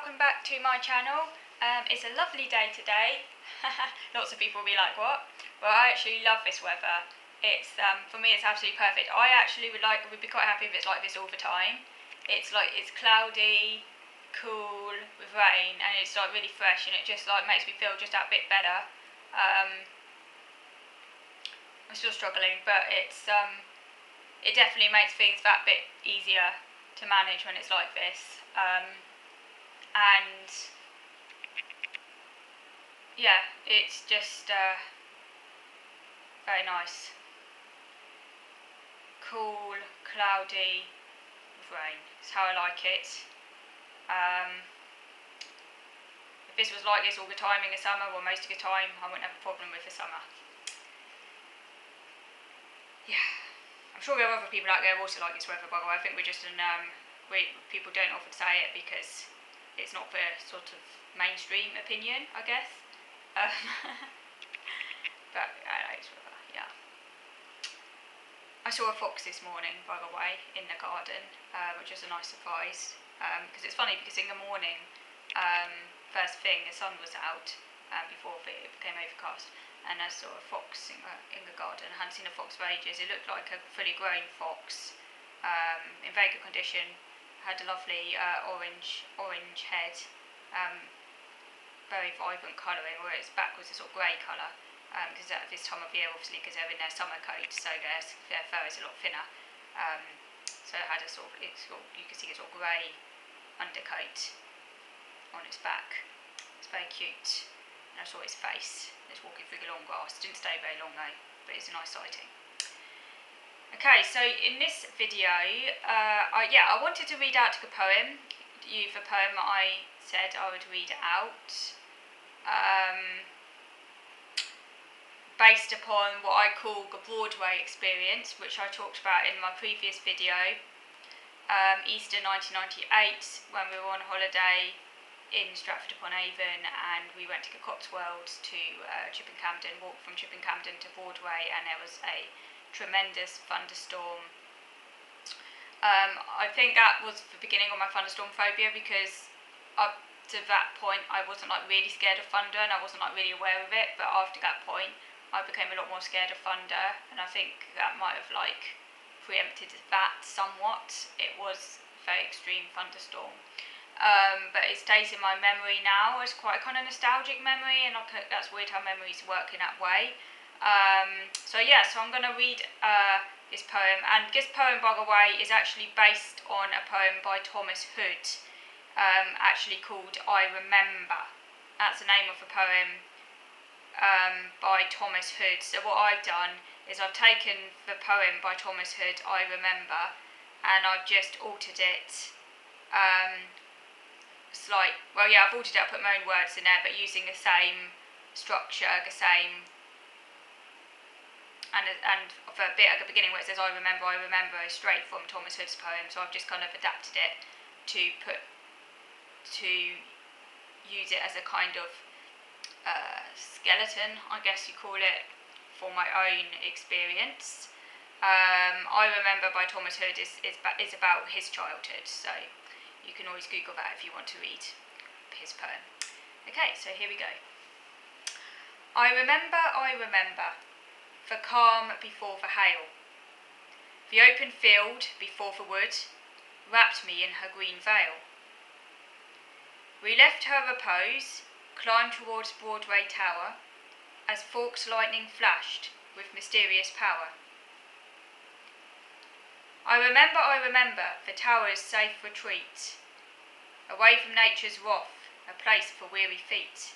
welcome back to my channel. It's a lovely day today. Lots of people will be like, what? Well, I actually love this weather. It's for me it's absolutely perfect. I actually would be quite happy if it's like this all the time. It's cloudy, cool, with rain, and it's like really fresh, and it just like makes me feel just that bit better. I'm still struggling, but it definitely makes things that bit easier to manage when it's like this. And yeah, it's just very nice. Cool, cloudy, with rain. It's how I like it. If this was like this all the time in the summer, or most of the time, I wouldn't have a problem with the summer. Yeah, I'm sure there are other people out there who also like this weather, by the way. I think we're just people don't often say it because it's not the sort of mainstream opinion, I guess. But I like this weather, yeah. I saw a fox this morning, by the way, in the garden, which was a nice surprise. Because it's funny, because in the morning, first thing, the sun was out before it became overcast, and I saw a fox in the garden. I hadn't seen a fox for ages. It looked like a fully grown fox, in very good condition. Had a lovely orange head, very vibrant colouring, whereas its back was a sort of grey colour, because at this time of year, obviously, because they're in their summer coat, so their fur is a lot thinner. So it had a you can see a sort of grey undercoat on its back. It's very cute. And I saw its face. It's walking through the long grass. Didn't stay very long though, but it's a nice sighting. Okay, so in this video, I wanted to read out the poem. The poem I said I would read out, based upon what I call the Broadway experience, which I talked about in my previous video, Easter 1998, when we were on holiday in Stratford-upon-Avon, and we went to the Cotswolds to Chipping Campden, walked from Chipping Campden to Broadway, and there was a tremendous thunderstorm. I think that was the beginning of my thunderstorm phobia, because up to that point I wasn't really scared of thunder, and I wasn't really aware of it, but after that point I became a lot more scared of thunder, and I think that might have preempted that somewhat. It was a very extreme thunderstorm. But it stays in my memory now as quite a kind of nostalgic memory, and that's weird how memories work in that way. So I'm going to read this poem, and this poem, by the way, is actually based on a poem by Thomas Hood, actually called I Remember. That's the name of the poem, by Thomas Hood. So what I've done is I've taken the poem by Thomas Hood, I Remember, and I've just altered it. I've altered it, I put my own words in there, but using the same structure, the same, and for a bit at the beginning where it says I remember, is straight from Thomas Hood's poem, so I've just kind of adapted it to use it as a kind of skeleton, I guess you call it, for my own experience. I Remember by Thomas Hood is about his childhood, so you can always Google that if you want to read his poem. Okay, so here we go. I remember, the calm before the hail. The open field before the wood wrapped me in her green veil. We left her repose, climbed towards Broadway Tower, as forked lightning flashed with mysterious power. I remember the tower's safe retreat, away from nature's wrath, a place for weary feet.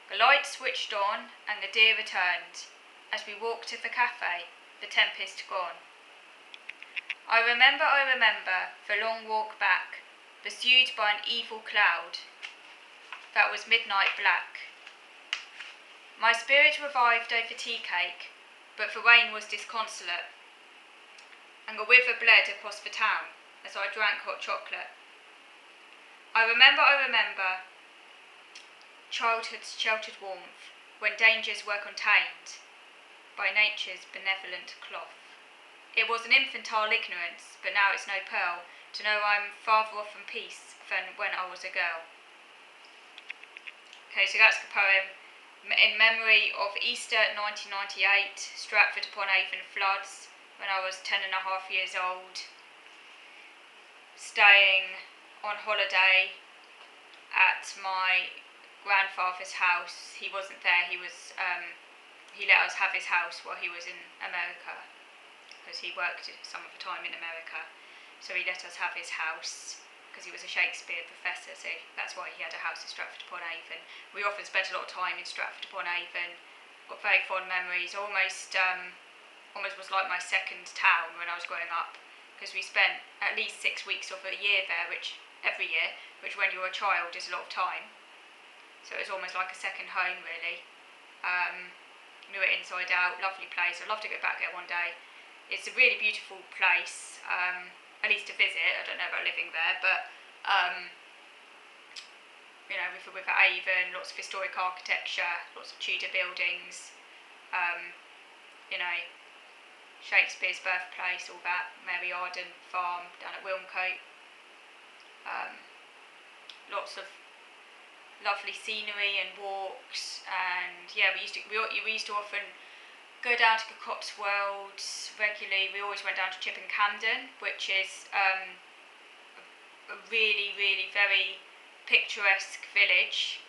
The light switched on and the deer returned, as we walked to the cafe, the tempest gone. I remember the long walk back, pursued by an evil cloud that was midnight black. My spirit revived over tea cake, but the rain was disconsolate, and the river bled across the town as I drank hot chocolate. I remember childhood's sheltered warmth, when dangers were contained by nature's benevolent cloth. It was an infantile ignorance, but now it's no pearl, to know I'm farther off from peace than when I was a girl. Okay, so that's the poem. In memory of Easter 1998, Stratford-upon-Avon floods, when I was 10.5 years old, staying on holiday at my grandfather's house. He wasn't there, he let us have his house while he was in America, because he worked some of the time in America. So he let us have his house, because he was a Shakespeare professor, so that's why he had a house in Stratford-upon-Avon. We often spent a lot of time in Stratford-upon-Avon, got very fond memories, almost was like my second town when I was growing up, because we spent at least 6 weeks of a year there, every year, which when you're a child is a lot of time. So it was almost like a second home, really. Knew it inside out, lovely place. I'd love to go back there one day. It's a really beautiful place, at least to visit. I don't know about living there, but with Avon, lots of historic architecture, lots of Tudor buildings, Shakespeare's birthplace, all that, Mary Arden Farm down at Wilmcote. Lots of lovely scenery and walks, and yeah, we used to often go down to the Cotswolds regularly. We always went down to Chippen Camden, which is a really, really very picturesque village.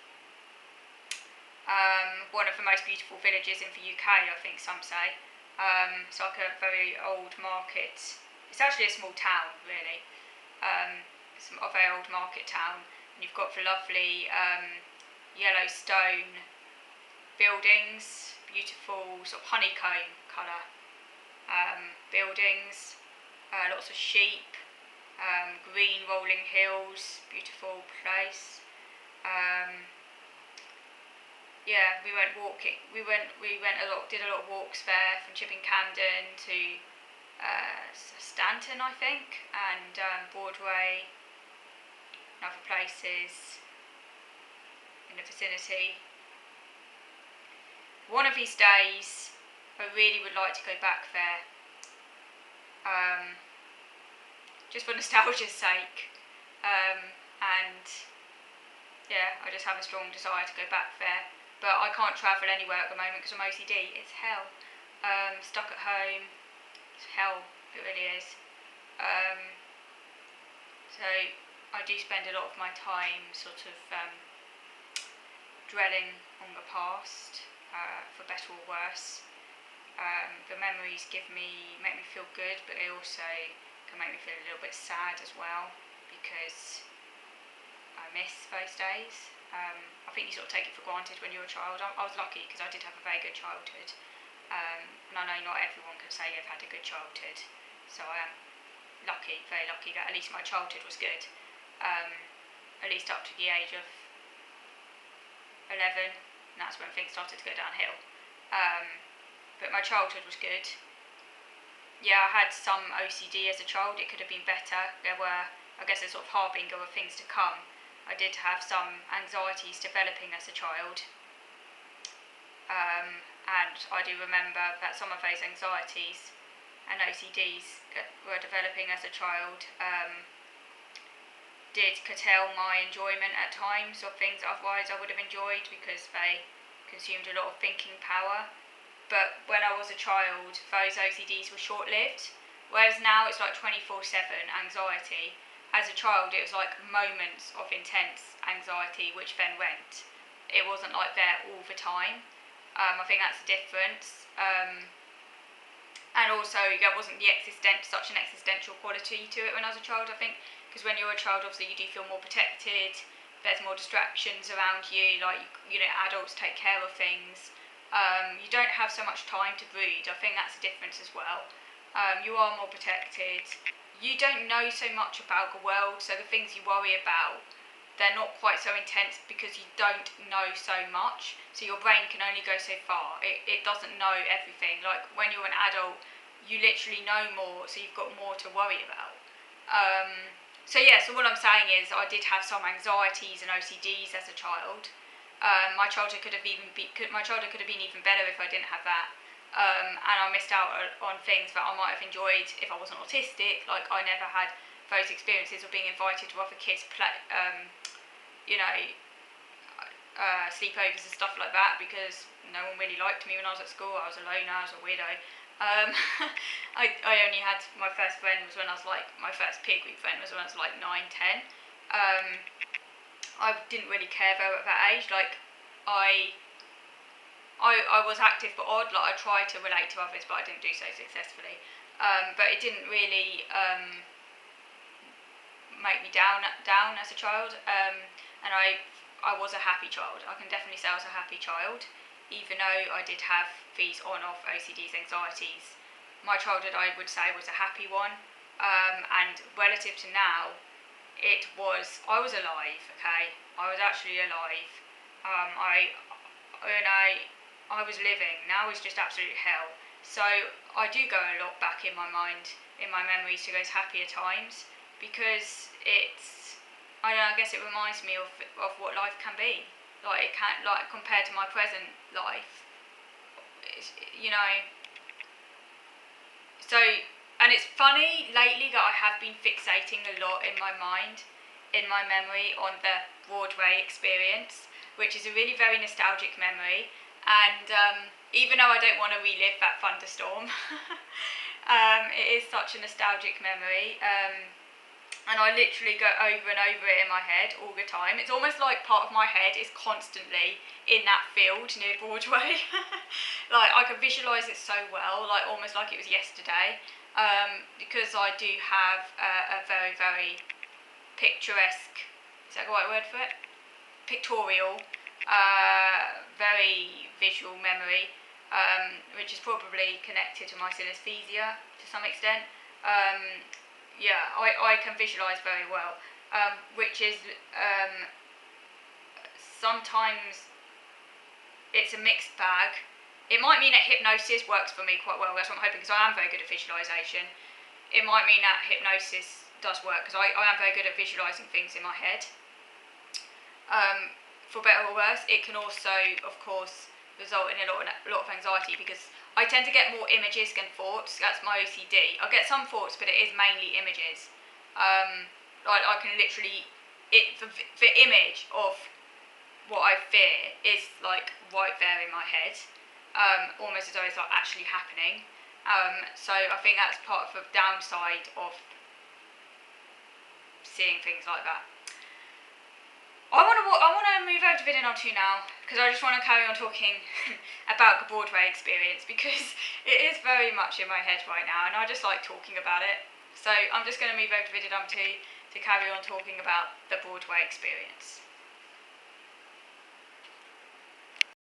One of the most beautiful villages in the UK, I think some say. It's like a very old market. It's actually a small town, really. It's a very old market town. And you've got the lovely yellow stone buildings, beautiful sort of honeycomb colour buildings, lots of sheep, green rolling hills, beautiful place. We went walking. We did a lot of walks there, from Chippen Camden to Stanton, I think, and Broadway, and other places in the vicinity. One of these days, I really would like to go back there, just for nostalgia's sake, and yeah, I just have a strong desire to go back there. But I can't travel anywhere at the moment because I'm OCD. It's hell. Stuck at home. It's hell. It really is. So I do spend a lot of my time sort of dwelling on the past, for better or worse. The memories make me feel good, but they also can make me feel a little bit sad as well, because I miss those days. I think you sort of take it for granted when you're a child. I was lucky because I did have a very good childhood, and I know not everyone can say they've had a good childhood, so I am lucky, very lucky, that at least my childhood was good, at least up to the age of 11, and that's when things started to go downhill. But my childhood was good. Yeah, I had some OCD as a child. It could have been better. There were, I guess, a sort of harbinger of things to come. I did have some anxieties developing as a child, and I do remember that some of those anxieties and OCDs that were developing as a child did curtail my enjoyment at times of things otherwise I would have enjoyed, because they consumed a lot of thinking power. But when I was a child, those OCDs were short-lived, whereas now it's like 24/7 anxiety. As a child, it was like moments of intense anxiety, which then went. It wasn't like there all the time. I think that's the difference. And also, there wasn't such an existential quality to it when I was a child, I think, because when you're a child, obviously you do feel more protected. There's more distractions around you, like, adults take care of things. You don't have so much time to brood. I think that's the difference as well. You are more protected. You don't know so much about the world, so the things you worry about, they're not quite so intense because you don't know so much. So your brain can only go so far. It doesn't know everything. Like when you're an adult, you literally know more, so you've got more to worry about. So what I'm saying is I did have some anxieties and OCDs as a child. My childhood could have been even better if I didn't have that. And I missed out on things that I might have enjoyed if I wasn't autistic. Like I never had those experiences of being invited to other kids' sleepovers and stuff like that, because no one really liked me when I was at school. I was a loner, I was a weirdo. I only had my first friend was when I was like, my first peer group friend was when I was like 9, 10. I didn't really care though at that age. Like, I was active but odd. Like, I tried to relate to others, but I didn't do so successfully. But it didn't really make me down as a child. And I was a happy child. I can definitely say I was a happy child, even though I did have these on-off OCDs, anxieties. My childhood, I would say, was a happy one. And relative to now, I was alive. Okay, I was actually alive. I was living. Now it's just absolute hell. So I do go a lot back in my mind, in my memories, to those happier times, because I don't know, I guess it reminds me of what life can be. Like, it can, like, compared to my present life, you know. So, and it's funny lately that I have been fixating a lot in my mind, in my memory, on the Broadway experience, which is a really very nostalgic memory. And even though I don't want to relive that thunderstorm, it is such a nostalgic memory. And I literally go over and over it in my head all the time. It's almost like part of my head is constantly in that field near Broadway. Like, I can visualise it so well, like almost like it was yesterday, because I do have a very, very picturesque, is that the right word for it? Pictorial, very visual memory, which is probably connected to my synesthesia to some extent. Yeah, I can visualise very well, which is sometimes it's a mixed bag. It might mean that hypnosis works for me quite well. That's what I'm hoping, because I am very good at visualisation. It might mean that hypnosis does work, because I am very good at visualising things in my head. For better or worse, it can also, of course, result in a lot of anxiety, because I tend to get more images than thoughts. That's my OCD. I get some thoughts, but it is mainly images. Like, I can literally, the image of what I fear is like right there in my head, almost as though it's like actually happening. So I think that's part of the downside of seeing things like that. I want to move over to video number 2 now, because I just want to carry on talking about the Broadway experience, because it is very much in my head right now, and I just like talking about it. So I'm just going to move over to video number 2 to carry on talking about the Broadway experience.